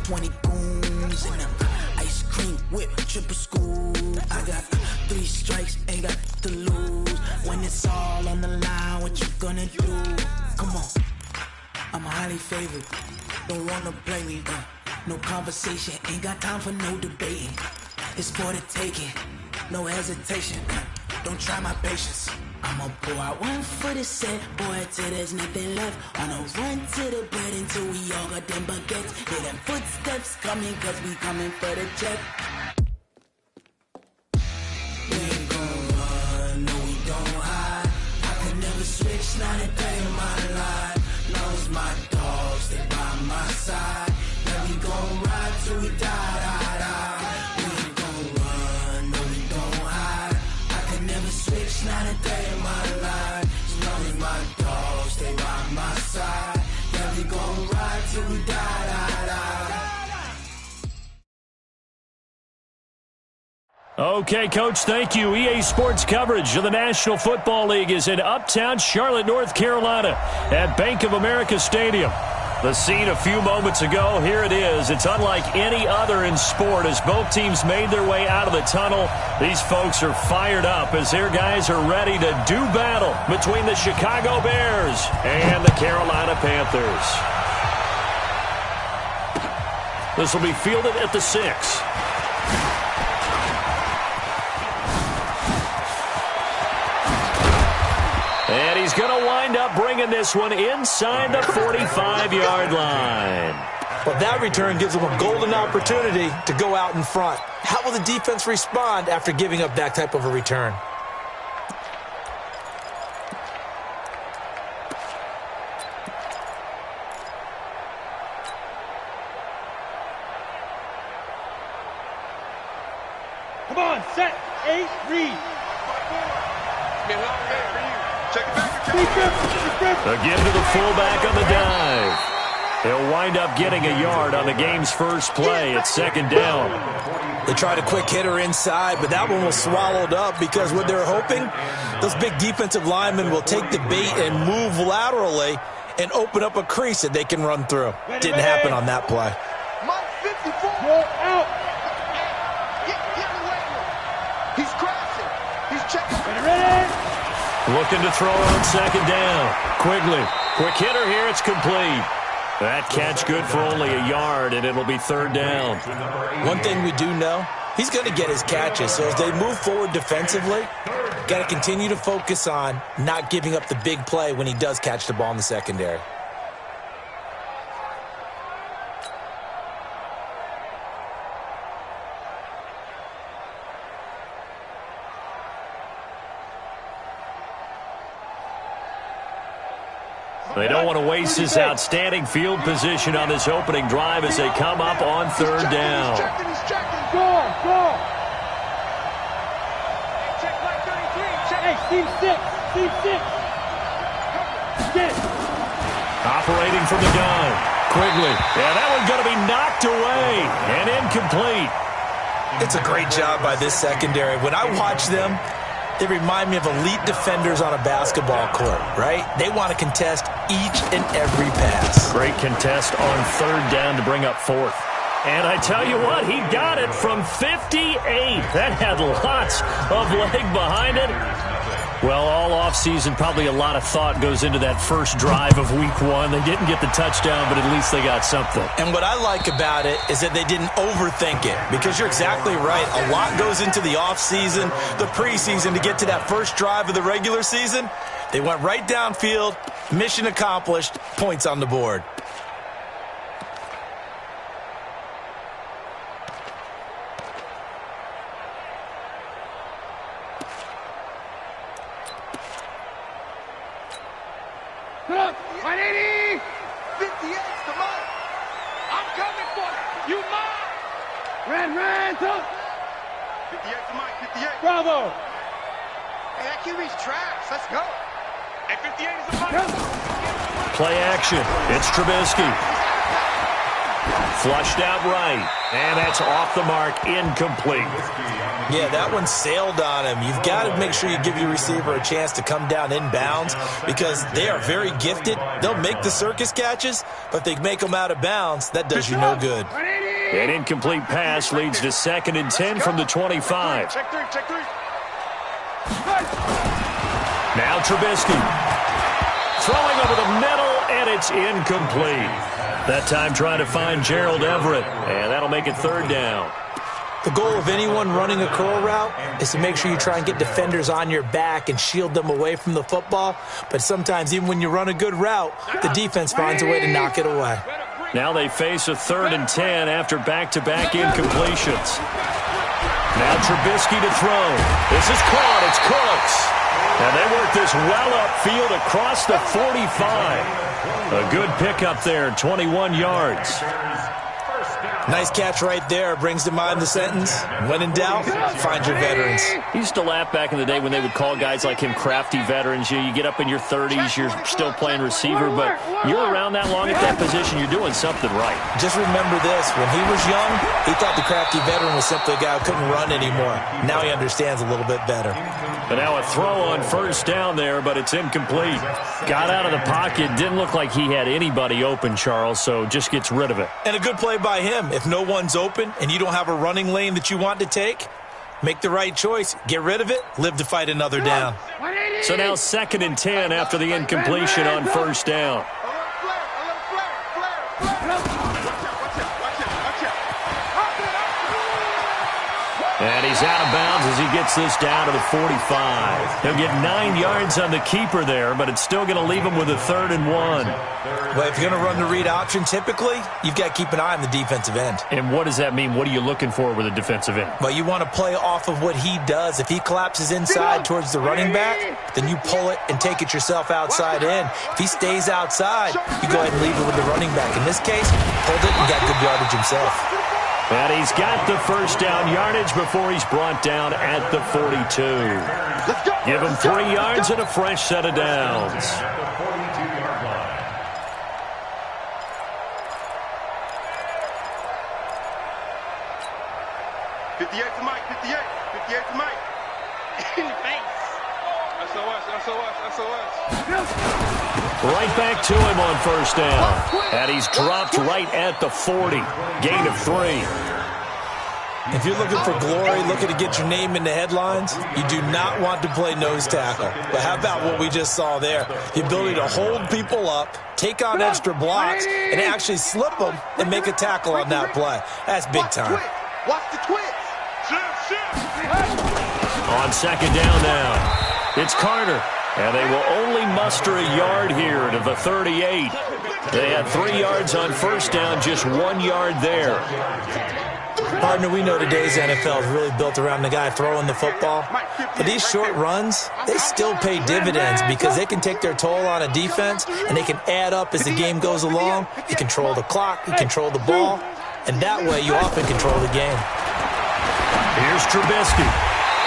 20 goons and them ice cream whip, triple scoop. I got 3 strikes, ain't got to lose. When it's all on the line, what you gonna do? Come on, I'm highly favored. Don't wanna play me, no conversation, ain't got time for no debating. It's for the taking, no hesitation. Don't try my patience. I'ma pour out one for the set, boy, till there's nothing left. On a run to the bread until we all got them baguettes. Hear them footsteps coming, cause we coming for the check. We ain't gon' run, no we don't hide. I could never switch, not a day in my life. Knows my dogs, they by my side. Yeah, we gon' ride till we die, die, die. We ain't gon' run, no we don't hide. I could never switch, not a day in my life. As long as my dogs, they by my side. Yeah, we gon' ride till we die, die, die. Okay, Coach, thank you. EA Sports coverage of the National Football League is in uptown Charlotte, North Carolina at Bank of America Stadium. The scene a few moments ago, here it is. It's unlike any other in sport as both teams made their way out of the tunnel. These folks are fired up as their guys are ready to do battle between the Chicago Bears and the Carolina Panthers. This will be fielded at the 6. And he's going to wind up bringing this one inside the 45-yard line. Well, that return gives them a golden opportunity to go out in front. How will the defense respond after giving up that type of a return? Come on, set, 8, read. Again to the fullback on the dive. He'll wind up getting a yard on the game's first play at 2nd down. They tried a quick hitter inside, but that one was swallowed up because what they're hoping, those big defensive linemen will take the bait and move laterally and open up a crease that they can run through. Didn't happen on that play. Mike 54. Go out. Get away. He's crashing. He's checking. Ready. Looking to throw on 2nd down. Quigley. Quick hitter here. It's complete. That catch good for only a yard, and it'll be 3rd down. One thing we do know, he's going to get his catches. So as they move forward defensively, got to continue to focus on not giving up the big play when he does catch the ball in the secondary. They don't want to waste this outstanding field position on this opening drive as they come up on 3rd down. He's checking. Go. Check like 33. Hey, Steve 6. Get it. Operating from the gun. Quigley. Yeah, that one's going to be knocked away and incomplete. It's a great job by this secondary. When I watch them, they remind me of elite defenders on a basketball court, right? They want to contest each and every pass. Great contest on 3rd down to bring up 4th. And I tell you what, he got it from 58. That had lots of leg behind it. Well, all offseason, probably a lot of thought goes into that first drive of week 1. They didn't get the touchdown, but at least they got something. And what I like about it is that they didn't overthink it, because you're exactly right. A lot goes into the offseason, the preseason to get to that first drive of the regular season. They went right downfield, mission accomplished, points on the board. Put up. 180. 58 to Mike. I'm coming for you. You mine. Ran, up. 58 to Mike. 58. Bravo. Hey, that QB's trash. Let's go. Hey, 58 is a Mike. Play action. It's Trubisky. Flushed out right. And that's off the mark. Incomplete. Yeah, that one sailed on him. You've got to make sure you give your receiver a chance to come down inbounds because they are very gifted. They'll make the circus catches, but if they make them out of bounds, that does you no good. 180. An incomplete pass leads to 2nd and 10 from the 25. Check three. Now Trubisky. Throwing over the middle, and it's incomplete. That time trying to find Gerald Everett, and that'll make it 3rd down. The goal of anyone running a curl route is to make sure you try and get defenders on your back and shield them away from the football. But sometimes even when you run a good route, the defense finds a way to knock it away. Now they face a 3rd and 10 after back-to-back incompletions. Now Trubisky to throw. This is caught. It's Cooks. And they work this well upfield across the 45. A good pickup there, 21 yards. Nice catch right there. Brings to mind the sentence, when in doubt, find your veterans. He used to laugh back in the day when they would call guys like him crafty veterans. You get up in your 30s, you're still playing receiver, but you're around that long at that position, you're doing something right. Just remember this. When he was young, he thought the crafty veteran was simply a guy who couldn't run anymore. Now he understands a little bit better. But now a throw on 1st down there, but it's incomplete. Got out of the pocket. Didn't look like he had anybody open, Charles, so just gets rid of it. And a good play by him. If no one's open and you don't have a running lane that you want to take, make the right choice. Get rid of it. Live to fight another down. So now 2nd and 10 after the incompletion on 1st down. And he's out of bounds as he gets this down to the 45. He'll get 9 yards on the keeper there, but it's still going to leave him with a 3rd and 1. Well, if you're going to run the read option, typically, you've got to keep an eye on the defensive end. And what does that mean? What are you looking for with a defensive end? Well, you want to play off of what he does. If he collapses inside towards the running back, then you pull it and take it yourself outside in. If he stays outside, you go ahead and leave it with the running back. In this case, pulled it and got good yardage himself. And he's got the 1st down yardage before he's brought down at the 42. Give him 3 yards and a fresh set of downs. Right back to him on 1st down. And he's dropped right at the 40. Gain of 3. If you're looking for glory, looking to get your name in the headlines, you do not want to play nose tackle. But how about what we just saw there? The ability to hold people up, take on extra blocks, and actually slip them and make a tackle on that play. That's big time. Watch the twist. On 2nd down now, it's Carter. And they will only muster a yard here to the 38. They had 3 yards on 1st down, just 1 yard there. Partner, we know today's NFL is really built around the guy throwing the football. But these short runs, they still pay dividends because they can take their toll on a defense and they can add up as the game goes along. You control the clock, you control the ball, and that way you often control the game. Here's Trubisky.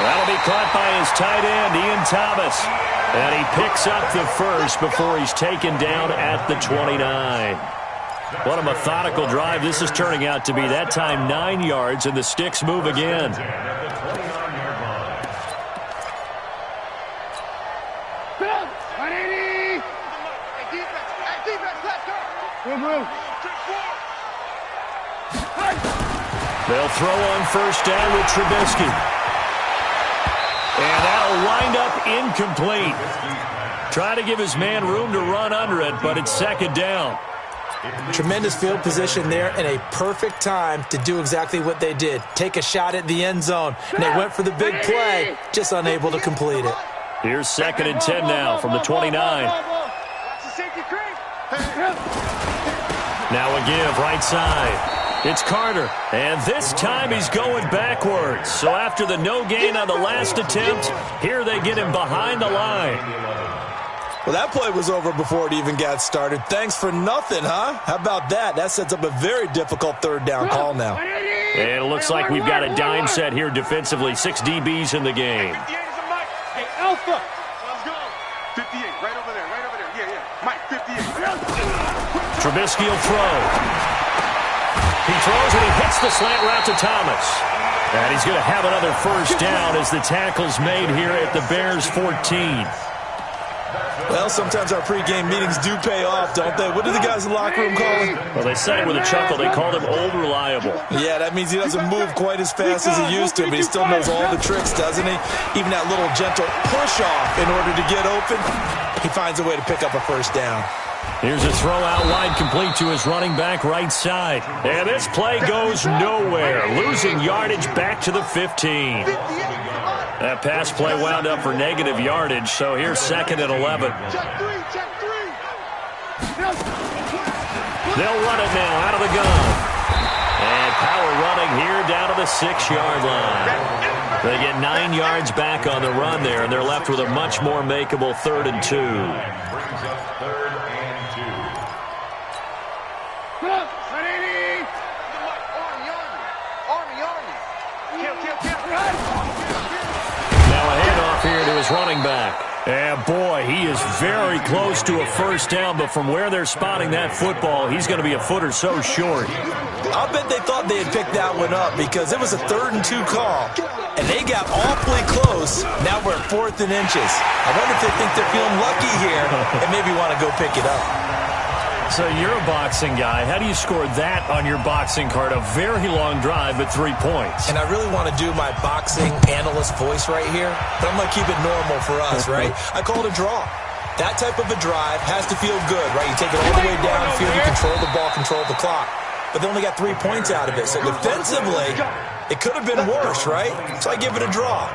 That'll be caught by his tight end, Ian Thomas. And he picks up the 1st before he's taken down at the 29. What a methodical drive this is turning out to be. That time 9 yards, and the sticks move again. They'll throw on 1st down with Trubisky. And that'll wind up incomplete. Try to give his man room to run under it, but it's 2nd down. Tremendous field position there and a perfect time to do exactly what they did. Take a shot at the end zone. And they went for the big play, just unable to complete it. Here's 2nd and 10 now from the 29. Now a give right side. It's Carter, and this time he's going backwards. So after the no gain on the last attempt, here they get him behind the line. Well, that play was over before it even got started. Thanks for nothing, huh? How about that? That sets up a very difficult 3rd down call now. And it looks like we've got a dime set here defensively. 6 DBs in the game. Hey, Alpha. Let's go. 58, right over there. Yeah. Mike, 58. Trubisky will throw. He throws and he hits the slant route to Thomas. And he's going to have another 1st down as the tackle's made here at the Bears' 14. Well, sometimes our pregame meetings do pay off, don't they? What do the guys in the locker room call him? Well, they said it with a chuckle. They called him Old Reliable. Yeah, that means he doesn't move quite as fast as he used to, but he still knows all the tricks, doesn't he? Even that little gentle push-off in order to get open, he finds a way to pick up a first down. Here's a throw out wide, complete to his running back right side. And this play goes nowhere, losing yardage back to the 15. That pass play wound up for negative yardage, so here's 2nd and 11. They'll run it now out of the gun. And power running here down to the 6-yard line. They get 9 yards back on the run there, and they're left with a much more makeable 3rd and 2. Here to his running back. And boy, he is very close to a first down, but from where they're spotting that football, he's going to be a foot or so short. I'll bet they thought they had picked that one up because it was a 3rd and 2 call, and they got awfully close. Now we're at 4th and inches. I wonder if they think they're feeling lucky here and maybe want to go pick it up. So you're a boxing guy. How do you score that on your boxing card? A very long drive, but 3 points. And I really want to do my boxing analyst voice right here, but I'm going to keep it normal for us, right? I call it a draw. That type of a drive has to feel good, right? You take it all the way downfield, you control the ball, control the clock. But they only got 3 points out of it. So defensively, it could have been worse, right? So I give it a draw.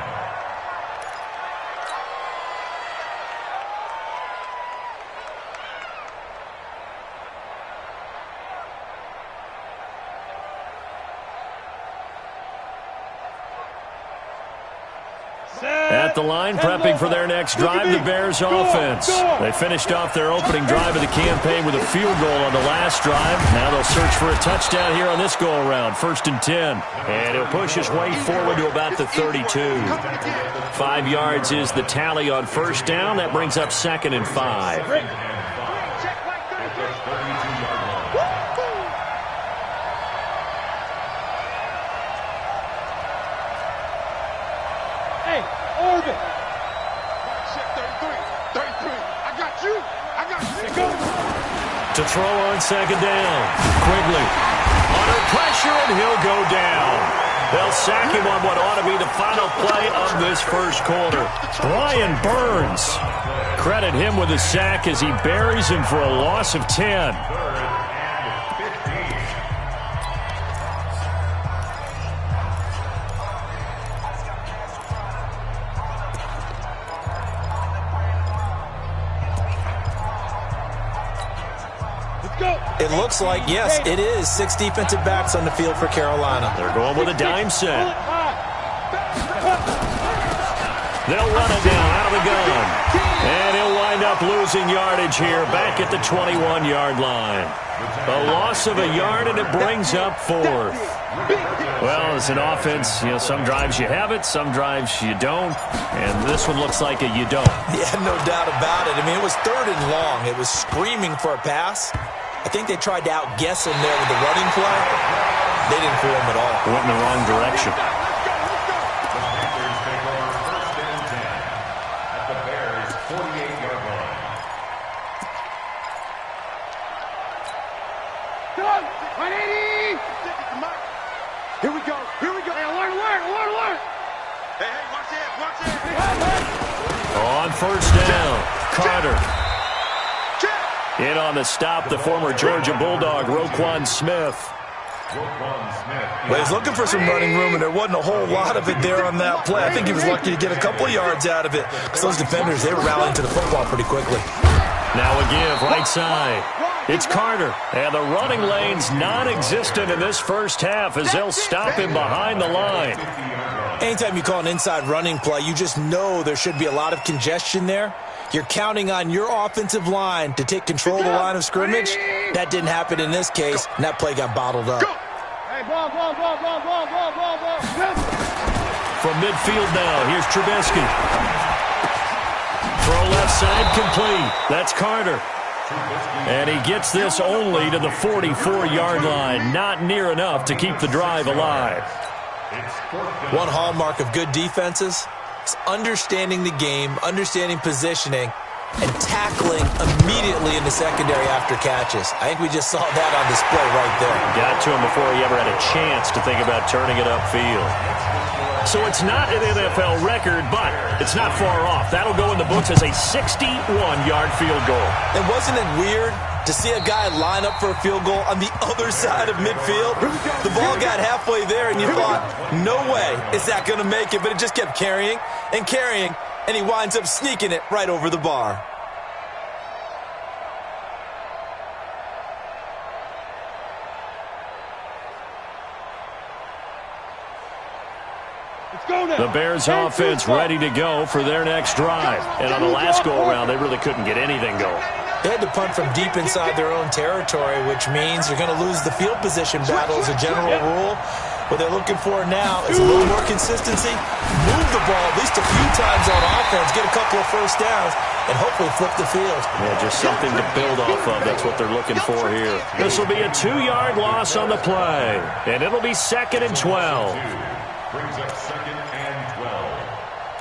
At the line, prepping for their next drive, the Bears offense. They finished off their opening drive of the campaign with a field goal on the last drive. Now they'll search for a touchdown here on this go-around, 1st and 10. And he'll push his way forward to about the 32. 5 yards is the tally on first down. That brings up 2nd and 5. To throw on 2nd down. Quigley under pressure, and he'll go down. They'll sack him on what ought to be the final play of this first quarter. Brian Burns. Credit him with a sack as he buries him for a loss of 10. It looks like, yes, it is 6 defensive backs on the field for Carolina. They're going with a dime set. They'll run it now out of the gun. And he'll wind up losing yardage here back at the 21-yard line. A loss of a yard, and it brings up 4th. Well, as an offense, you know, some drives you have it, some drives you don't. And this one looks like a you don't. Yeah, no doubt about it. I mean, it was 3rd and long. It was screaming for a pass. I think they tried to outguess him there with the running play. They didn't fool him at all. Went in the wrong direction. Here we go. Here we go. Hey, alert. Hey, watch it. On first down, Carter. In on the stop, the former Georgia Bulldog, Roquan Smith. Well, he's looking for some running room, and there wasn't a whole lot of it there on that play. I think he was lucky to get a couple of yards out of it because those defenders, they were rallying to the football pretty quickly. Now a give, right side. It's Carter, and the running lane's non-existent in this first half as they'll stop him behind the line. Anytime you call an inside running play, you just know there should be a lot of congestion there. You're counting on your offensive line to take control of the line of scrimmage. That didn't happen in this case, and that play got bottled up. Hey, ball. From midfield now, here's Trubisky. Throw left side, complete. That's Carter. And he gets this only to the 44-yard line. Not near enough to keep the drive alive. One hallmark of good defenses is understanding the game, understanding positioning, and tackling immediately in the secondary after catches. I think we just saw that on display right there. Got to him before he ever had a chance to think about turning it upfield. So it's not an NFL record, but it's not far off. That'll go in the books as a 61-yard field goal. And wasn't it weird to see a guy line up for a field goal on the other side of midfield? The ball got halfway there, and you thought, no way is that going to make it, but it just kept carrying and carrying, and he winds up sneaking it right over the bar. The Bears offense ready to go for their next drive. And on the last go-around, they really couldn't get anything going. They had to punt from deep inside their own territory, which means you're going to lose the field position battle as a general rule. What they're looking for now is a little more consistency, move the ball at least a few times on offense, get a couple of first downs, and hopefully flip the field. Yeah, just something to build off of. That's what they're looking for here. This will be a 2-yard loss on the play, and it'll be 2nd and 12. Brings up 2nd and 12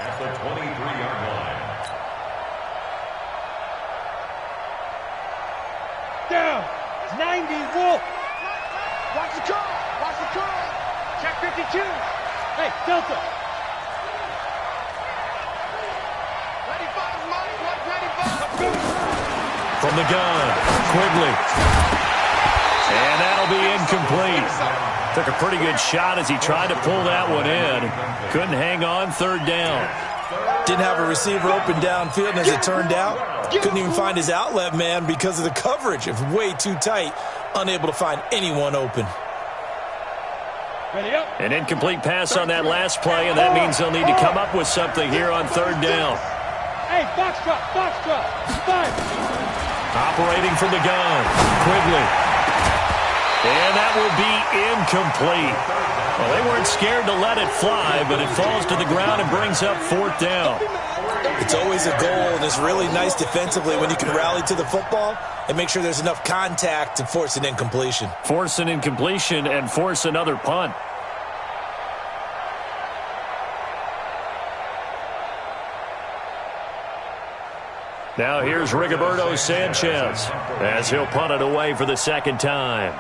at the 23-yard line. Down. 90, Wolf. Watch the curl. Watch the curl. Check 52. Hey, Delta. Ready, Mike. Ready, From the gun, Quigley. And that'll be incomplete. Took a pretty good shot as he tried to pull that one in. Couldn't hang on 3rd down. Didn't have a receiver open downfield, and as it turned out, couldn't even find his outlet man because of the coverage. It was way too tight, unable to find anyone open. An incomplete pass on that last play, and that means they'll need to come up with something here on 3rd down. Hey, box drop, 5. Operating from the gun, Quigley. And that will be incomplete. Well, they weren't scared to let it fly, but it falls to the ground and brings up 4th down. It's always a goal, and it's really nice defensively when you can rally to the football and make sure there's enough contact to force an incompletion. Force an incompletion and force another punt. Now here's Rigoberto Sanchez as he'll punt it away for the 2nd time.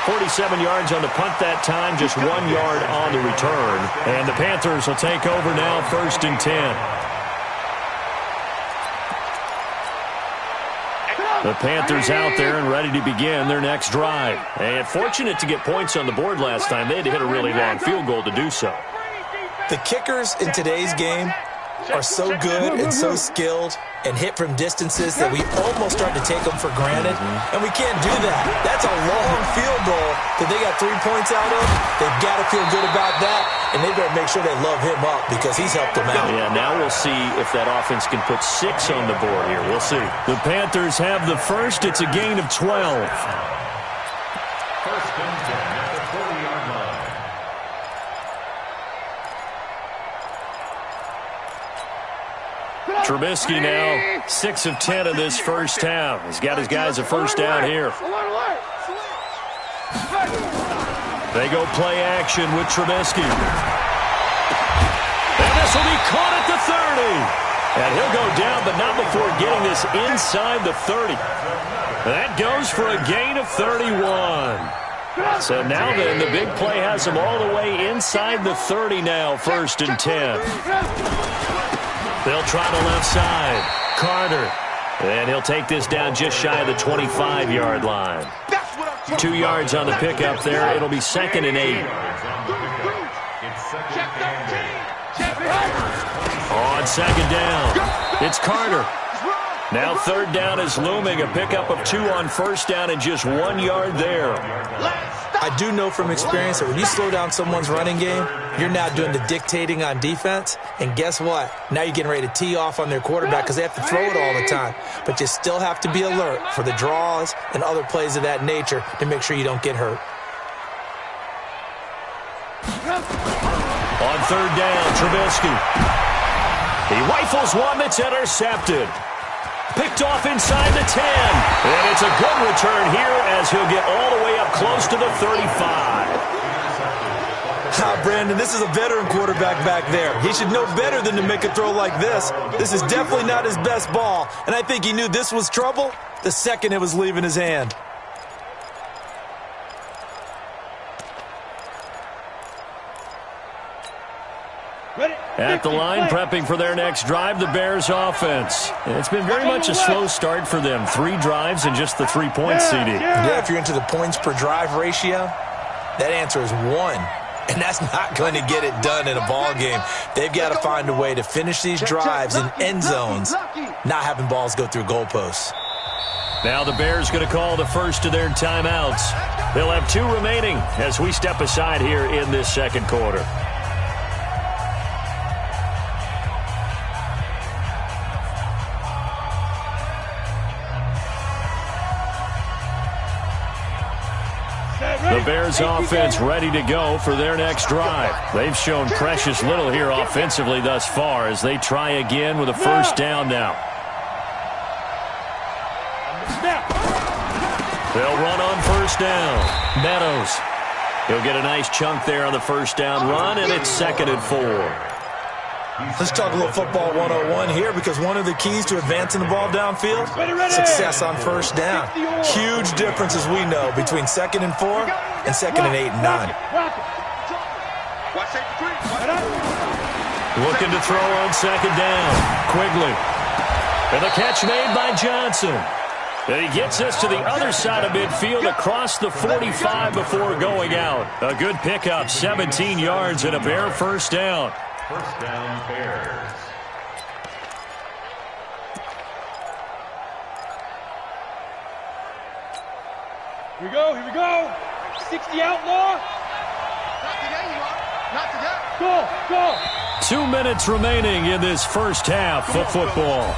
.47 yards on the punt that time, just 1 yard on the return. And the Panthers will take over now, 1st and 10. The Panthers out there and ready to begin their next drive. And fortunate to get points on the board last time. They had to hit a really long field goal to do so. The kickers in today's game are so good and so skilled and hit from distances that we almost start to take them for granted, and we can't do that. That's a long field goal that they got 3 points out of. They've got to feel good about that, and they better make sure they love him up because he's helped them out. Yeah, now we'll see if that offense can put 6 on the board here. We'll see. The Panthers have the first. It's a gain of 12. 1st and 10 at the 40-yard line. Trubisky now 6 of 10 in this first half. He's got his guys a first down here. They go play action with Trubisky. And this will be caught at the 30. And he'll go down, but not before getting this inside the 30. That goes for a gain of 31. So now then, the big play has him all the way inside the 30 now, 1st and 10. They'll try the left side. Carter. And he'll take this down just shy of the 25-yard line. 2 yards on the pickup there. It'll be 2nd and 8. On 2nd down, it's Carter. Now 3rd down is looming. A pickup of 2 on 1st down and just 1 yard there. I do know from experience that when you slow down someone's running game, you're now doing the dictating on defense. And guess what? Now you're getting ready to tee off on their quarterback because they have to throw it all the time. But you still have to be alert for the draws and other plays of that nature to make sure you don't get hurt. On 3rd down, Trubisky. He rifles one that's intercepted. Picked off inside the 10. And it's a good return here as he'll get all the way up close to the 35. Brandon, this is a veteran quarterback back there. He should know better than to make a throw like this. This is definitely not his best ball, and I think he knew this was trouble the second it was leaving his hand. At the line, prepping for their next drive, the Bears offense. It's been very much a slow start for them. 3 drives and just the 3 points, CD. Yeah, if you're into the points per drive ratio, that answer is 1. And that's not going to get it done in a ball game. They've got to find a way to finish these drives in end zones, not having balls go through goalposts. Now the Bears going to call the first of their timeouts. They'll have 2 remaining as we step aside here in this second quarter. The Bears offense ready to go for their next drive. They've shown precious little here offensively thus far as they try again with a first down now. They'll run on first down. Meadows. He'll get a nice chunk there on the first down run, and it's 2nd and 4. Let's talk a little football 101 here, because one of the keys to advancing the ball downfield, success on first down. Huge difference, as we know, between 2nd and 4 and 2nd and 8 and 9. Looking to throw on 2nd down. Quigley. And the catch made by Johnson. And he gets us to the other side of midfield across the 45 before going out. A good pickup, 17 yards and a Bear first down. First down, Bears. Here we go. 60 outlaw. Not today, you are. Not today. Go. 2 minutes remaining in this first half of football.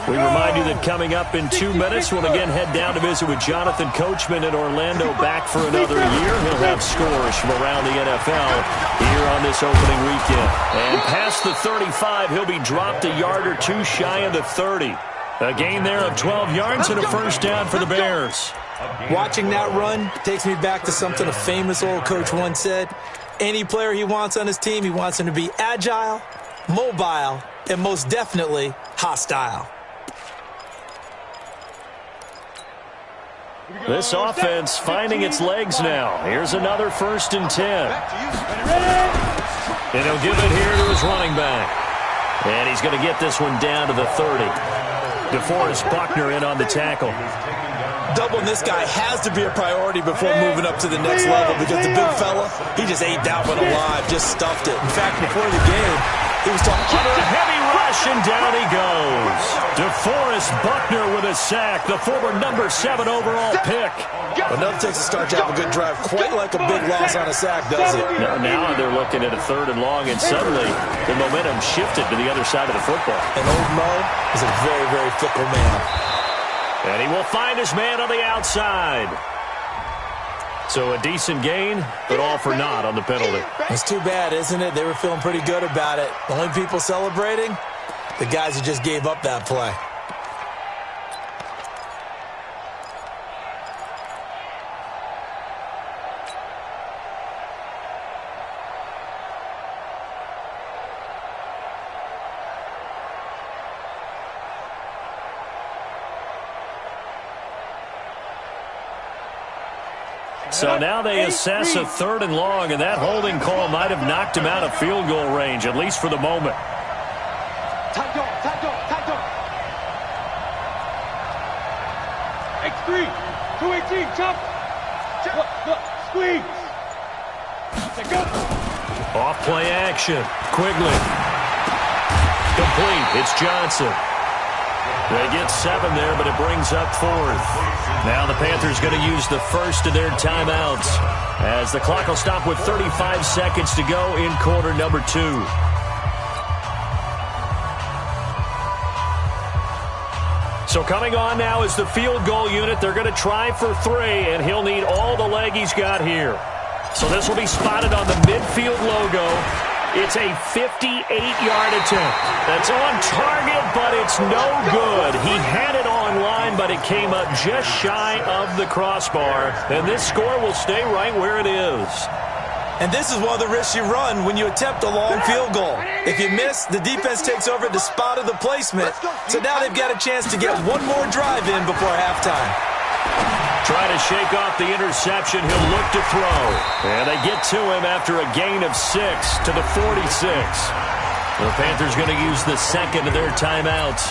We remind you that coming up in 2 minutes, we'll again head down to visit with Jonathan Coachman in Orlando, back for another year. He'll have scores from around the NFL here on this opening weekend. And past the 35, he'll be dropped a yard or 2 shy of the 30. A gain there of 12 yards and a first down for the Bears. Watching that run takes me back to something a famous old coach once said. Any player he wants on his team, he wants him to be agile, mobile, and most definitely hostile. This offense finding its legs now. Here's another 1st and 10. And he'll give it here to his running back. And he's going to get this one down to the 30. DeForest Buckner in on the tackle. Doubling this guy has to be a priority before moving up to the next level, because the big fella, he just ate that one alive, just stuffed it. In fact, before the game, he was talking under a heavy rush, and down he goes. DeForest Buckner with a sack, the former number 7 overall pick. But nothing takes a start to have a good drive quite like a big loss on a sack, does it? Now they're looking at a 3rd and long, and suddenly the momentum shifted to the other side of the football. And old Mo is a very, very fickle man. And he will find his man on the outside. So a decent gain, but all for naught on the penalty. It's too bad, isn't it? They were feeling pretty good about it. The only people celebrating, the guys who just gave up that play. So now they assess a 3rd and long, and that holding call might have knocked him out of field goal range, at least for the moment. Tight dog. X3, 218, jump. Squeeze. Go. Off play action. Quigley. Complete. It's Johnson. They get 7 there, but it brings up 4th. Now the Panthers going to use the first of their timeouts as the clock will stop with 35 seconds to go in quarter number 2. So coming on now is the field goal unit. They're going to try for 3, and he'll need all the leg he's got here. So this will be spotted on the midfield logo. It's a 58-yard attempt. That's on target, but it's no good. He had it online, but it came up just shy of the crossbar. And this score will stay right where it is. And this is one of the risks you run when you attempt a long field goal. If you miss, the defense takes over at the spot of the placement. So now they've got a chance to get one more drive in before halftime. Trying to shake off the interception. He'll look to throw. And they get to him after a gain of 6 to the 46. The Panthers going to use the second of their timeouts,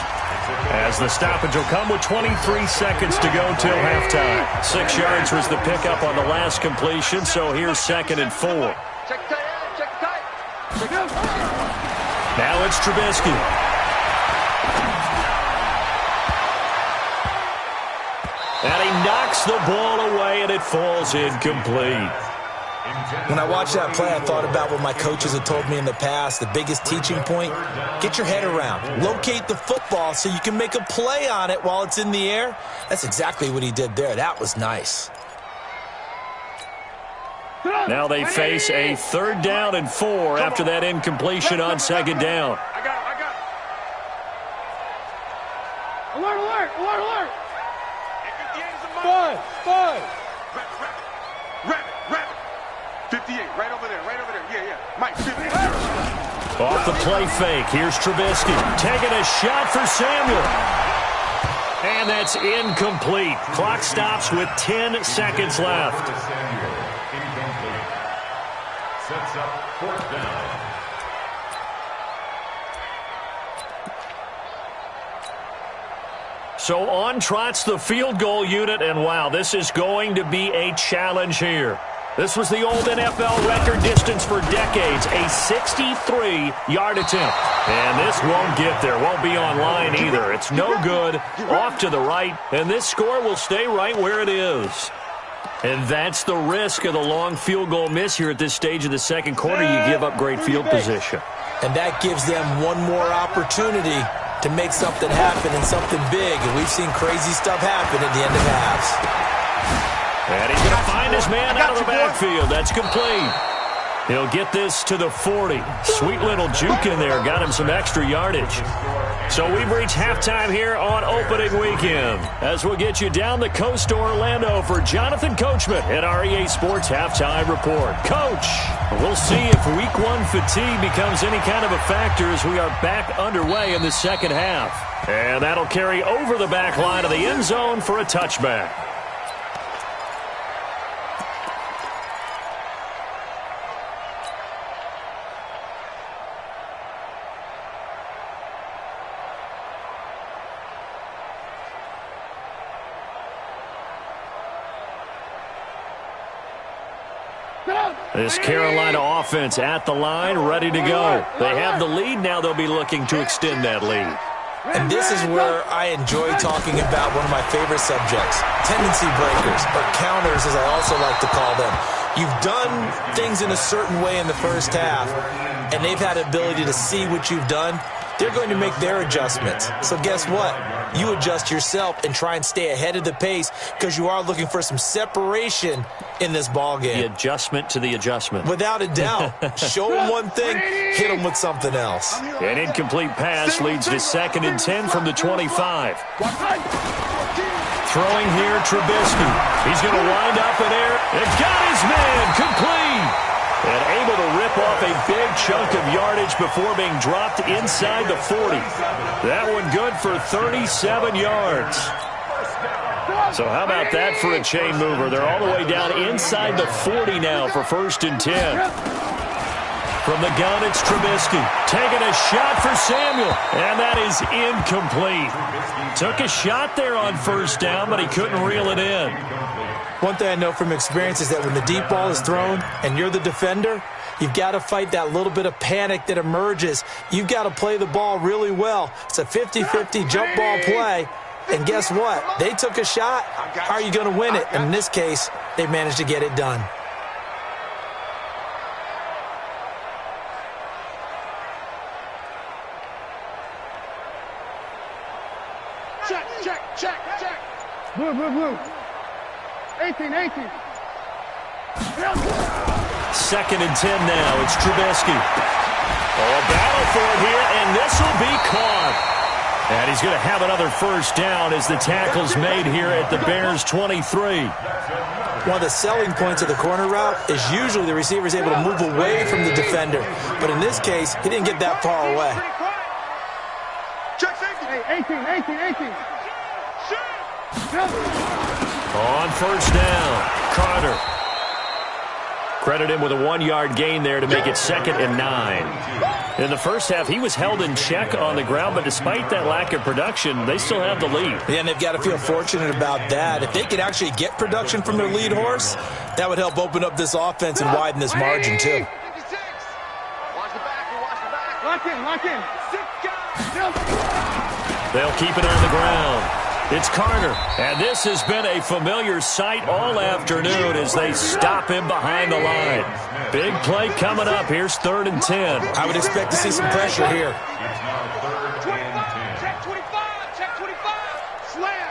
as the stoppage will come with 23 seconds to go till halftime. 6 yards was the pickup on the last completion, so here's 2nd and 4. Now it's Trubisky. And he knocks the ball away, and it falls incomplete. When I watched that play, I thought about what my coaches had told me in the past. The biggest teaching point, get your head around. Locate the football so you can make a play on it while it's in the air. That's exactly what he did there. That was nice. Now they face a 3rd down and 4 after that incompletion on 2nd down. I got it. Alert, alert, alert, alert. 5. Rabbit. 58, right over there. Yeah. Mike, 58. Off the play fake, here's Trubisky. Taking a shot for Samuel. And that's incomplete. Clock stops with 10 seconds left. Incomplete. Sets up 4th down. So on trots the field goal unit, and wow, this is going to be a challenge here. This was the old NFL record distance for decades, a 63-yard attempt. And this won't get there, won't be online either. It's no good, off to the right, and this score will stay right where it is. And that's the risk of the long field goal miss here at this stage of the second quarter. You give up great field position. And that gives them one more opportunity to make something happen and something big. And we've seen crazy stuff happen at the end of halves. And he's going to find his man out of the backfield. That's complete. He'll get this to the 40. Sweet little juke in there. Got him some extra yardage. So we've reached halftime here on opening weekend, as we'll get you down the coast to Orlando for Jonathan Coachman at our EA Sports Halftime Report. Coach, we'll see if Week 1 fatigue becomes any kind of a factor as we are back underway in the second half. And that'll carry over the back line of the end zone for a touchback. This Carolina offense at the line, ready to go. They have the lead. Now they'll be looking to extend that lead. And this is where I enjoy talking about one of my favorite subjects, tendency breakers, or counters as I also like to call them. You've done things in a certain way in the first half, and they've had the ability to see what you've done. They're going to make their adjustments. So guess what? You adjust yourself and try and stay ahead of the pace because you are looking for some separation in this ball game. The adjustment to the adjustment. Without a doubt. Show them one thing, hit them with something else. An incomplete pass leads to 2nd and 10 from the 25. Throwing here, Trubisky. He's going to wind up in air and got his man complete. And able to rip off a big chunk of yardage before being dropped inside the 40. That one good for 37 yards. So how about that for a chain mover? They're all the way down inside the 40 now for 1st and 10. From the gun, it's Trubisky. Taking a shot for Samuel. And that is incomplete. Took a shot there on 1st down, but he couldn't reel it in. One thing I know from experience is that when the deep ball is thrown and you're the defender, you've got to fight that little bit of panic that emerges. You've got to play the ball really well. It's a 50-50 jump ball play. And guess what? They took a shot. How are you going to win it? And in this case, they managed to get it done. Check. Blue. 18. 2nd and 10 now. It's Trubisky. A battle for it here, and this will be caught. And he's going to have another first down as the tackle's made here at the Bears' 23. One of the selling points of the corner route is usually the receiver is able to move away from the defender. But in this case, he didn't get that far away. Check safety. 18. On first down, Carter. Credit him with a 1-yard gain there to make it 2nd and 9. In the first half, he was held in check on the ground, but despite that lack of production, they still have the lead. Yeah, and they've got to feel fortunate about that. If they could actually get production from their lead horse, that would help open up this offense and widen this margin, too. Watch the back. Lock in. 6 guys. They'll keep it on the ground. It's Carter, and this has been a familiar sight all afternoon as they stop him behind the line. Big play coming up. Here's 3rd and 10. I would expect to see some pressure here. Check 25. Slam.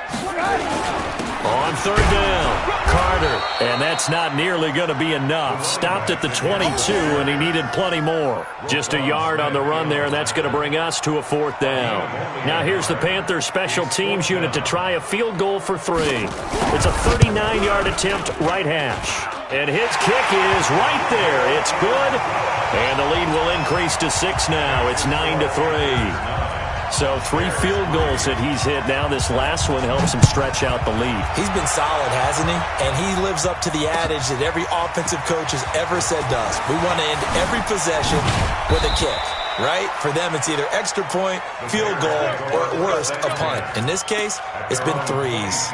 On 3rd down, Carter, and that's not nearly going to be enough. Stopped at the 22, and he needed plenty more. Just a yard on the run there, and that's going to bring us to a 4th down. Now here's the Panthers special teams unit to try a field goal for 3. It's a 39-yard attempt, right hash. And his kick is right there. It's good, and the lead will increase to 6 now. It's 9-3. So 3 field goals that he's hit now. This last one helps him stretch out the lead. He's been solid, hasn't he? And he lives up to the adage that every offensive coach has ever said to us. We want to end every possession with a kick, right? For them, it's either extra point, field goal, or at worst, a punt. In this case, it's been 3s.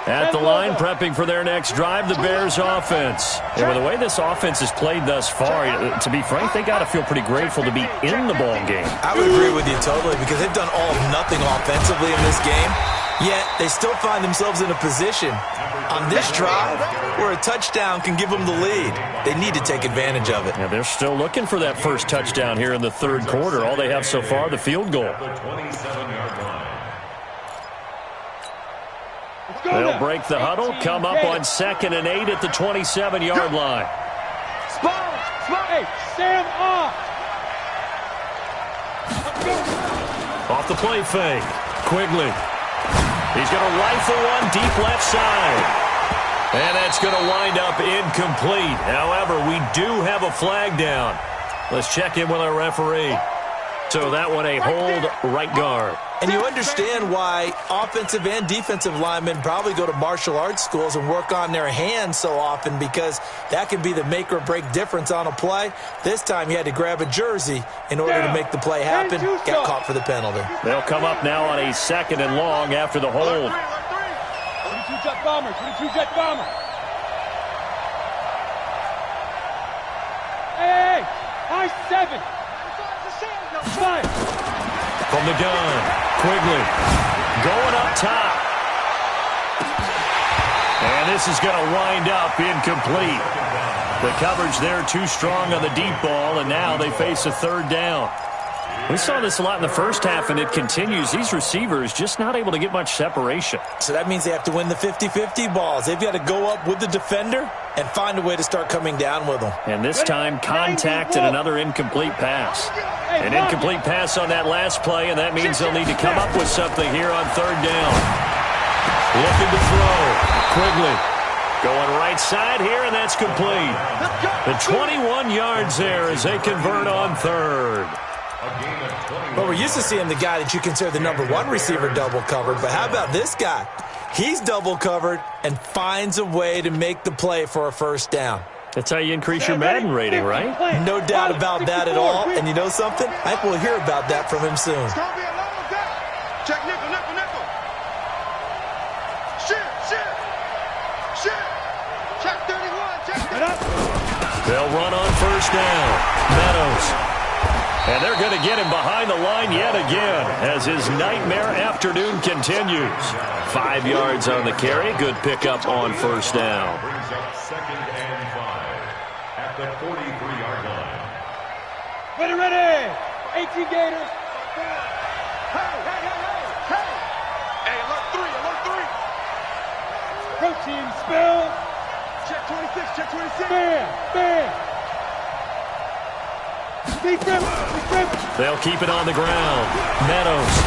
At the line, prepping for their next drive, the Bears offense. And with the way this offense has played thus far, to be frank, they got to feel pretty grateful to be in the ball game. I would agree with you totally because they've done all nothing offensively in this game, yet they still find themselves in a position on this drive where a touchdown can give them the lead. They need to take advantage of it. Yeah, they're still looking for that first touchdown here in the 3rd quarter. All they have so far, the field goal. They'll break the huddle, come up on 2nd and 8 at the 27-yard line. Spot. Hey, stand off. Off the play fake. Quigley. He's going to rifle one deep left side. And that's going to wind up incomplete. However, we do have a flag down. Let's check in with our referee. So that one a hold right guard. And you understand why offensive and defensive linemen probably go to martial arts schools and work on their hands so often because that can be the make or break difference on a play. This time he had to grab a jersey in order to make the play happen. Got caught for the penalty. They'll come up now on a 2nd and long after the hold. 22 jet bomber. Hey, I-7. From the gun, Quigley going up top. And this is going to wind up incomplete. The coverage there too strong on the deep ball, and now they face a 3rd down. We saw this a lot in the first half, and it continues. These receivers just not able to get much separation. So that means they have to win the 50-50 balls. They've got to go up with the defender and find a way to start coming down with them. And this time, contact and another incomplete pass. An incomplete pass on that last play, and that means they'll need to come up with something here on 3rd down. Looking to throw. Quigley going right side here, and that's complete. The 21 yards there as they convert on 3rd. Well, we're used to seeing the guy that you consider the #1 receiver double covered, but how about this guy? He's double covered and finds a way to make the play for a first down. That's how you increase your Madden rating, right? No doubt about that at all. And you know something? I think we'll hear about that from him soon. It's gonna be a long day. Check nickel. Shit. Check 31. Check 31. They'll run on first down. Meadows. And they're going to get him behind the line yet again as his nightmare afternoon continues. 5 yards on the carry. Good pickup on first down. Brings up 2nd and 5 at the 43-yard line. Ready, ready. 18 Gators. Hey. Hey, alert 3. Protein spill. Check 26. Bam. Defense. They'll keep it on the ground. Meadows.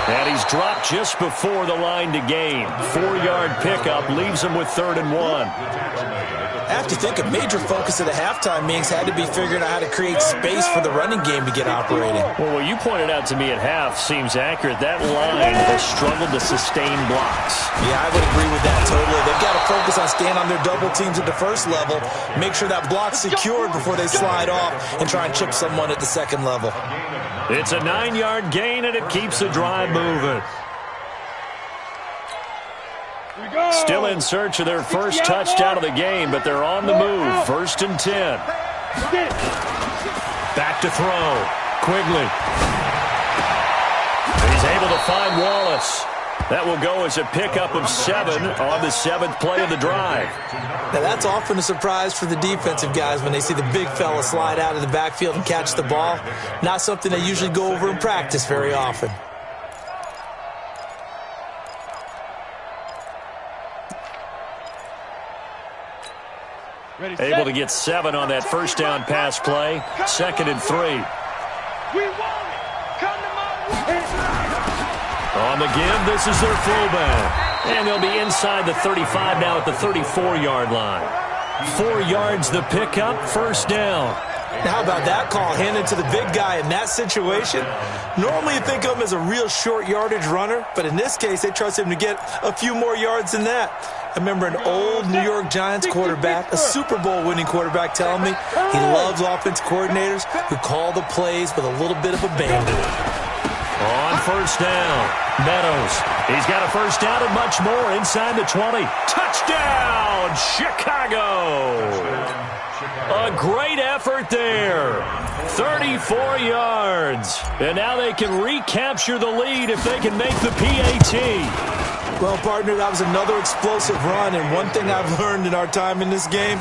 And he's dropped just before the line to gain. 4-yard pickup leaves him with 3rd and 1. I have to think a major focus of the halftime meetings had to be figuring out how to create space for the running game to get operating. Well, what you pointed out to me at half seems accurate. That line has struggled to sustain blocks. Yeah, I would agree with that totally. They've got to focus on staying on their double teams at the first level, make sure that block's secured before they slide off and try and chip someone at the second level. It's a 9-yard gain, and it keeps the drive moving. Still in search of their first touchdown of the game, but they're on the move. 1st and 10. Back to throw. Quigley. He's able to find Wallace. That will go as a pickup of 7 on the 7th play of the drive. Now, that's often a surprise for the defensive guys when they see the big fella slide out of the backfield and catch the ball. Not something they usually go over in practice very often. Able to get 7 on that first down pass play. 2nd and 3. We want it. Come to my way. On the give, this is their fullback. And they'll be inside the 35 now at the 34-yard line. 4 yards the pickup, 1st down. Now, how about that call handed to the big guy in that situation? Normally you think of him as a real short yardage runner, but in this case they trust him to get a few more yards than that. I remember an old New York Giants quarterback, a Super Bowl winning quarterback, telling me he loves offense coordinators who call the plays with a little bit of abandon. On 1st down, Meadows. He's got a 1st down and much more inside the 20. Touchdown, Chicago! A great effort there. 34 yards. And now they can recapture the lead if they can make the PAT. Well, partner, that was another explosive run, and one thing I've learned in our time in this game,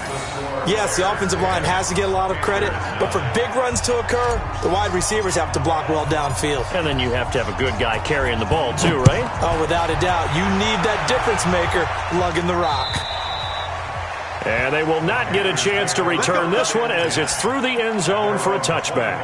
yes, the offensive line has to get a lot of credit, but for big runs to occur, the wide receivers have to block well downfield. And then you have to have a good guy carrying the ball too, right? Oh, without a doubt. You need that difference maker lugging the rock. And they will not get a chance to return this one as it's through the end zone for a touchback.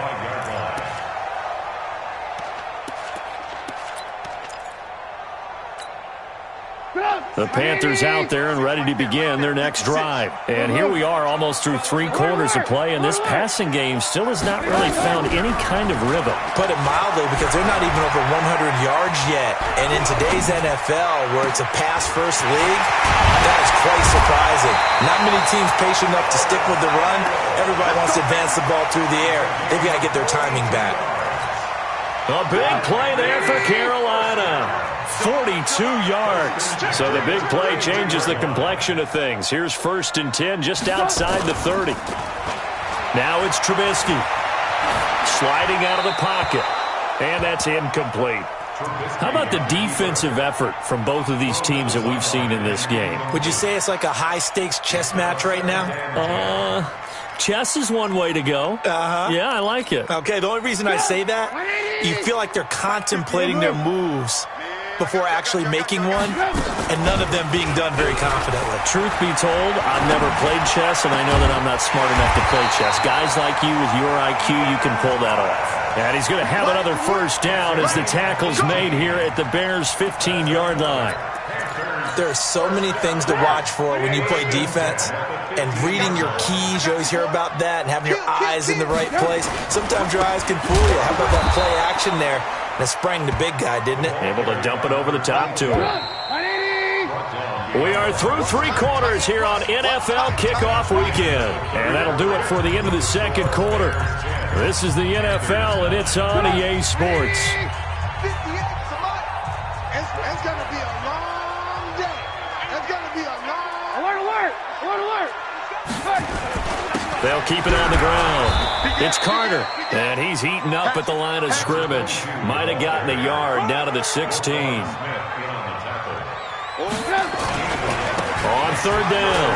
The Panthers out there and ready to begin their next drive. And here we are almost through 3 quarters of play, and this passing game still has not really found any kind of rhythm. Put it mildly, because they're not even over 100 yards yet. And in today's NFL, where it's a pass-first league, that is quite surprising. Not many teams patient enough to stick with the run. Everybody wants to advance the ball through the air. They've got to get their timing back. A big play there for Carolina. 42 yards. So the big play changes the complexion of things. Here's 1st and 10 just outside the 30. Now it's Trubisky. Sliding out of the pocket. And that's incomplete. How about the defensive effort from both of these teams that we've seen in this game? Would you say it's like a high-stakes chess match right now? Chess is one way to go. Yeah, I like it. Okay, the only reason I say that, you feel like they're contemplating their moves before actually making one, and none of them being done very confidently. Truth be told, I've never played chess, and I know that I'm not smart enough to play chess. Guys like you with your IQ, you can pull that off. And he's going to have another 1st down as the tackle's made here at the Bears' 15-yard line. There are so many things to watch for when you play defense, and reading your keys, you always hear about that, and having your eyes in the right place. Sometimes your eyes can fool you. How about that play action there? That sprang the big guy, didn't it? Able to dump it over the top to him. We are through 3 quarters here on NFL Kickoff Weekend. And that'll do it for the end of the 2nd quarter. This is the NFL, and it's on EA Sports. It's going to be a long day. It's going to be a long... Alert! They'll keep it on the ground. It's Carter, and he's eaten up at the line of scrimmage. Might have gotten a yard down to the 16. On 3rd down,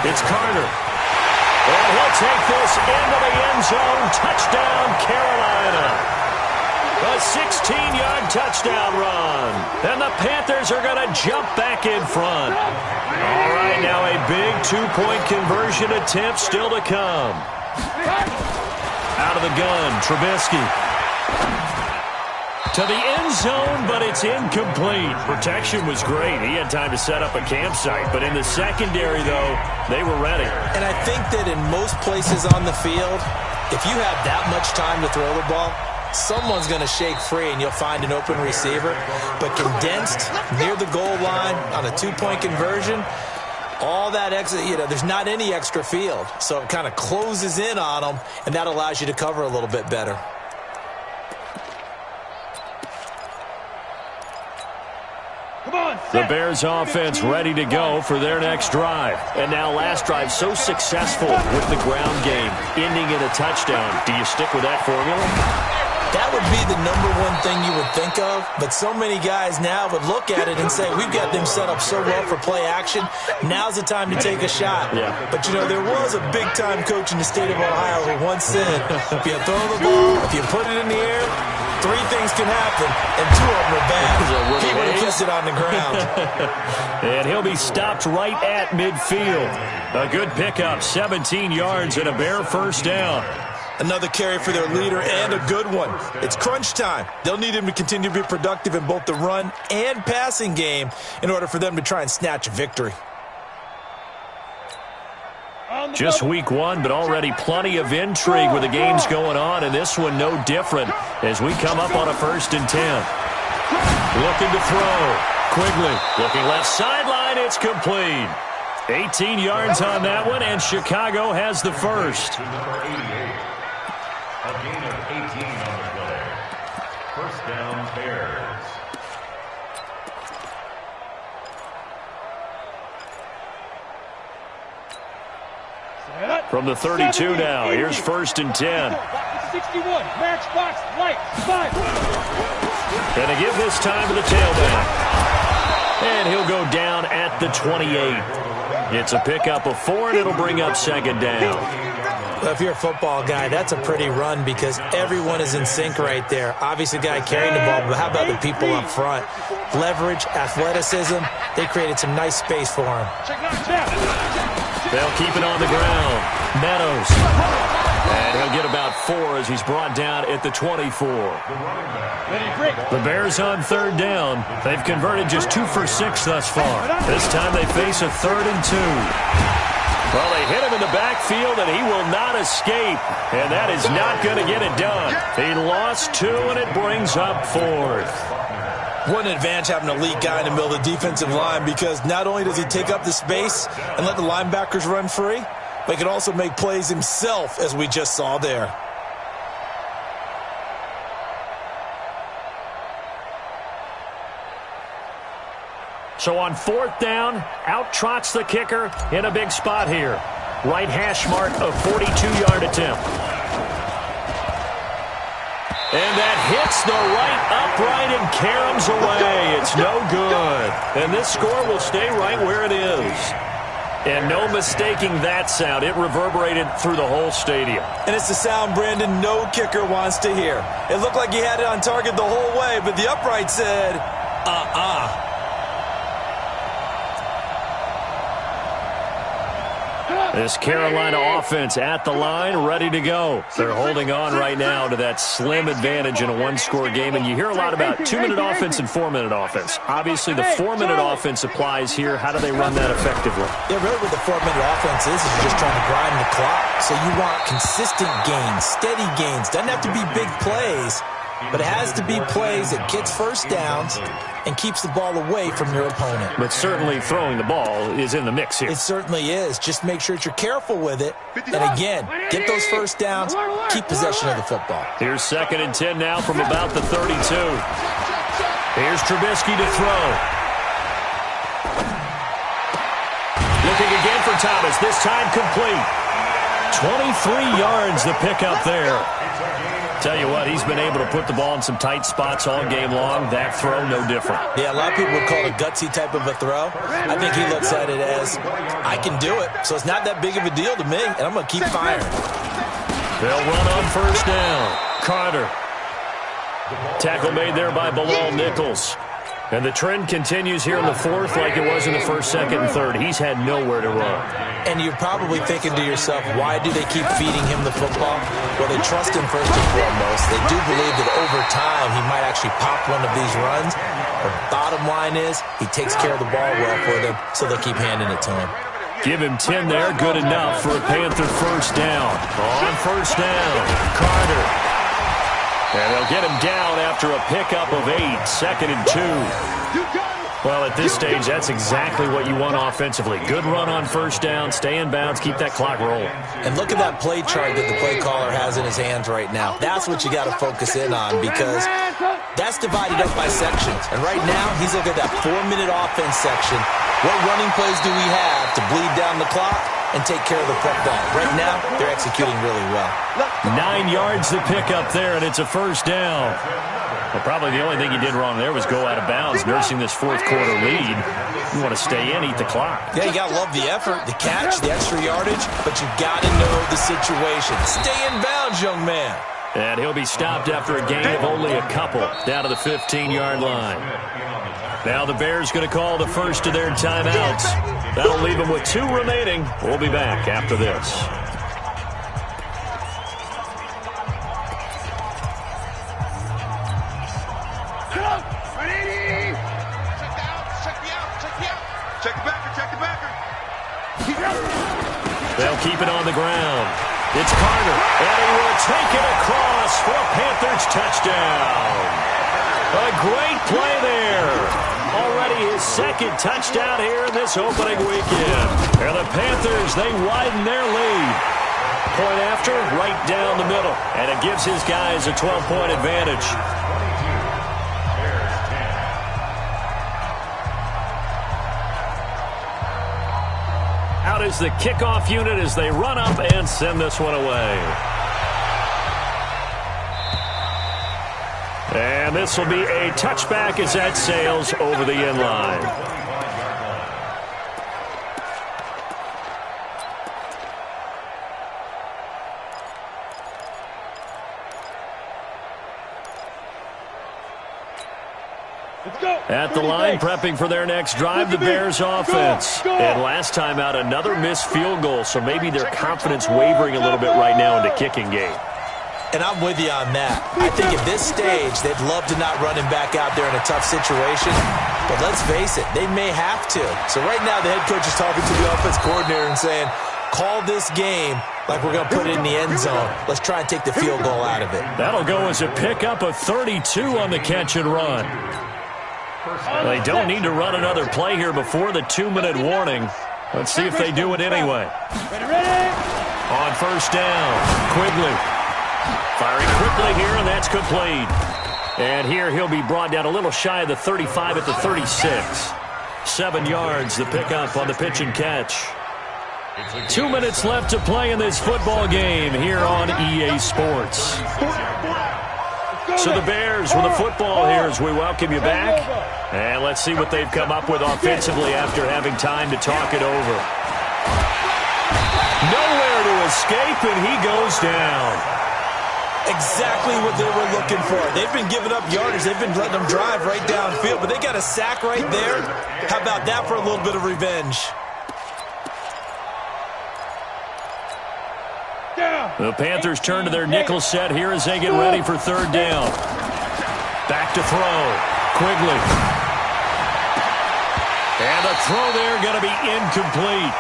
it's Carter. And he'll take this into the end zone. Touchdown, touchdown run. And the Panthers are going to jump back in front. All right, now a big two-point conversion attempt still to come. Out of the gun, Trubisky. To the end zone, but it's incomplete. Protection was great. He had time to set up a campsite. But in the secondary, though, they were ready. And I think that in most places on the field, if you have that much time to throw the ball, someone's going to shake free and you'll find an open receiver. But condensed near the goal line on a two-point conversion, all that extra, there's not any extra field. So it kind of closes in on them, and that allows you to cover a little bit better. The Bears offense ready to go for their next drive. And now last drive so successful with the ground game, ending in a touchdown. Do you stick with that formula? That would be the number one thing you would think of, but so many guys now would look at it and say, we've got them set up so well for play action, now's the time to take a shot. Yeah. But, there was a big-time coach in the state of Ohio who once said, if you throw the ball, if you put it in the air, three things can happen, and two of them are bad. He would have kissed it on the ground. And he'll be stopped right at midfield. A good pickup, 17 yards and a Bear first down. Another carry for their leader and a good one. It's crunch time. They'll need him to continue to be productive in both the run and passing game in order for them to try and snatch a victory. Just week one, but already plenty of intrigue with the games going on, and this one no different as we come up on a 1st and 10. Looking to throw. Quigley looking left sideline. It's complete. 18 yards on that one, and Chicago has the first. Number 88. A gain of 18 on the play. First down, Bears. From the 32 now, here's 1st and 10. 61, matchbox, right, 5. And to give this time to the tailback. And he'll go down at the 28. It's a pickup of 4, and it'll bring up 2nd down. Well, if you're a football guy, that's a pretty run because everyone is in sync right there. Obviously, the guy carrying the ball, but how about the people up front? Leverage, athleticism, they created some nice space for him. They'll keep it on the ground. Meadows. And he'll get about 4 as he's brought down at the 24. The Bears on 3rd down. They've converted just 2 for 6 thus far. This time they face a 3rd and 2. Well, they hit him in the backfield, and he will not escape. And that is not going to get it done. He lost 2, and it brings up 4th. What an advantage having an elite guy in the middle of the defensive line because not only does he take up the space and let the linebackers run free, but he can also make plays himself, as we just saw there. So on 4th down, out trots the kicker in a big spot here. Right hash mark of 42-yard attempt. And that hits the right upright and caroms away. It's no good. And this score will stay right where it is. And no mistaking that sound. It reverberated through the whole stadium. And it's the sound, Brandon, no kicker wants to hear. It looked like he had it on target the whole way, but the upright said, This Carolina offense at the line, ready to go. They're holding on right now to that slim advantage in a one-score game. And you hear a lot about 2-minute offense and 4-minute offense. Obviously, the 4-minute offense applies here. How do they run that effectively? Yeah, really what the 4-minute offense is you're just trying to grind the clock. So you want consistent gains, steady gains. Doesn't have to be big plays, but it has to be plays that gets first downs and keeps the ball away from your opponent. But certainly throwing the ball is in the mix here. It certainly is. Just make sure that you're careful with it. And again, get those first downs, keep possession of the football. Here's 2nd and 10 now from about the 32. Here's Trubisky to throw. Looking again for Thomas, this time complete. 23 yards the pickup there. Tell you what, he's been able to put the ball in some tight spots all game long. That throw, no different. Yeah, a lot of people would call it a gutsy type of a throw. I think he looks at it as, I can do it, so it's not that big of a deal to me, and I'm going to keep firing. They'll run on 1st down. Carter. Tackle made there by Bilal Nichols. And the trend continues here in the fourth like it was in the first, second, and third. He's had nowhere to run. And you're probably thinking to yourself, why do they keep feeding him the football? Well, they trust him first and foremost. They do believe that over time he might actually pop one of these runs. The bottom line is he takes care of the ball well for them, so they'll keep handing it to him. Give him 10 there, good enough for a Panther first down. On first down, Carter. And they'll get him down after a pickup of 8, 2nd and 2. Well, at this stage, that's exactly what you want offensively. Good run on first down, stay in bounds, keep that clock rolling. And look at that play chart that the play caller has in his hands right now. That's what you got to focus in on because that's divided up by sections. And right now, he's looking at that 4-minute offense section. What running plays do we have to bleed down the clock and take care of the football? Right now, they're executing really well. 9 yards to pick up there, and it's a first down. Well, probably the only thing he did wrong there was go out of bounds, nursing this fourth quarter lead. You want to stay in, eat the clock. Yeah, you got to love the effort, the catch, the extra yardage, but you got to know the situation. Stay in bounds, young man. And he'll be stopped after a gain of only a couple, down to the 15-yard line. Now the Bears going to call the first of their timeouts. That'll leave them with 2 remaining. We'll be back after this. They'll keep it on the ground. It's Carter, and he will take it across for a Panthers touchdown. A great play there. Already his 2nd touchdown here in this opening weekend. And the Panthers, they widen their lead. Point after, right down the middle. And it gives his guys a 12-point advantage. Out is the kickoff unit as they run up and send this one away. And this will be a touchback as that sails over the end line. At the line, prepping for their next drive, the Bears offense. And last time out, another missed field goal, so maybe their confidence wavering a little bit right now in the kicking game. And I'm with you on that. I think at this stage, they'd love to not run him back out there in a tough situation. But let's face it, they may have to. So right now, the head coach is talking to the offense coordinator and saying, call this game like we're going to put it in the end zone. Let's try and take the field goal out of it. That'll go as a pickup of 32 on the catch and run. They don't need to run another play here before the 2-minute warning. Let's see if they do it anyway. On first down, Quigley. Firing quickly here, and that's complete. And here he'll be brought down a little shy of the 35 at the 36. 7 yards, the pickup on the pitch and catch. 2 minutes left to play in this football game here on EA Sports. So the Bears with the football here as we welcome you back. And let's see what they've come up with offensively after having time to talk it over. Nowhere to escape, and he goes down. Exactly what they were looking for. They've been giving up yardage. They've been letting them drive right downfield, but they got a sack right there. How about that for a little bit of revenge? The Panthers turn to their nickel set here as they get ready for third down. Back to throw. Quigley. And the throw there going to be incomplete.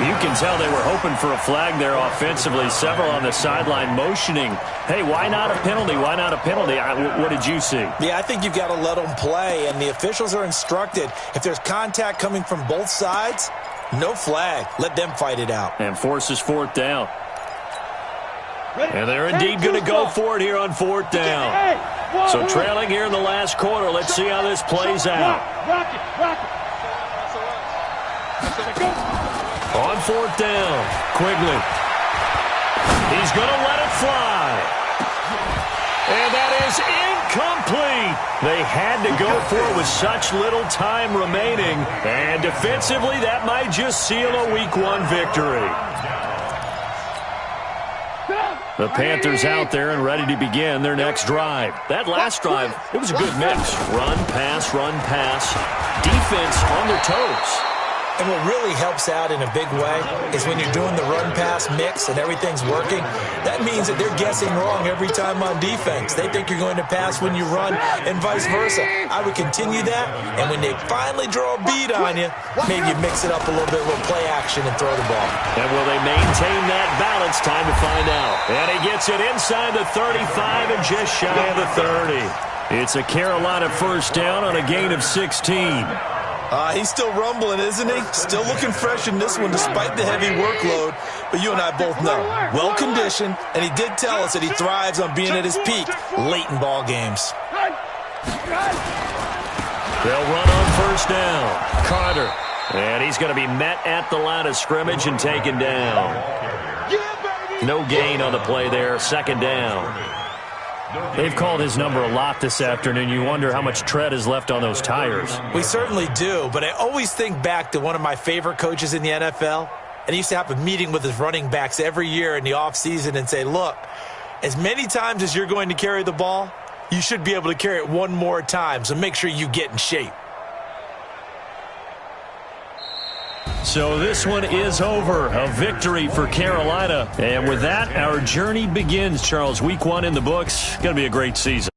You can tell they were hoping for a flag there offensively. Several on the sideline motioning. Hey, why not a penalty? Why not a penalty? What did you see? Yeah, I think you've got to let them play, and the officials are instructed. If there's contact coming from both sides, no flag. Let them fight it out. And forces fourth down. And they're indeed going to go for it here on fourth down. So trailing here in the last quarter. Let's see how this plays out. On fourth down, Quigley. He's going to let it fly. And that is incomplete. They had to go for it with such little time remaining. And defensively, that might just seal a Week 1 victory. The Panthers out there and ready to begin their next drive. That last drive, it was a good mix. Run, pass, defense on their toes. And what really helps out in a big way is when you're doing the run-pass mix and everything's working, that means that they're guessing wrong every time on defense. They think you're going to pass when you run and vice versa. I would continue that, and when they finally draw a bead on you, maybe you mix it up a little bit with play action and throw the ball. And will they maintain that balance? Time to find out. And he gets it inside the 35 and just shy of the 30. It's a Carolina first down on a gain of 16. He's still rumbling, isn't he? Still looking fresh in this one despite the heavy workload. But you and I both know, well-conditioned, and he did tell us that he thrives on being at his peak late in ball games. They'll run on first down. Carter. And he's going to be met at the line of scrimmage and taken down. No gain on the play there. Second down. They've called his number a lot this afternoon. You wonder how much tread is left on those tires. We certainly do, but I always think back to one of my favorite coaches in the NFL, and he used to have a meeting with his running backs every year in the offseason and say, look, as many times as you're going to carry the ball, you should be able to carry it one more time, so make sure you get in shape. So this one is over. A victory for Carolina. And with that, our journey begins, Charles. Week 1 in the books. Going to be a great season.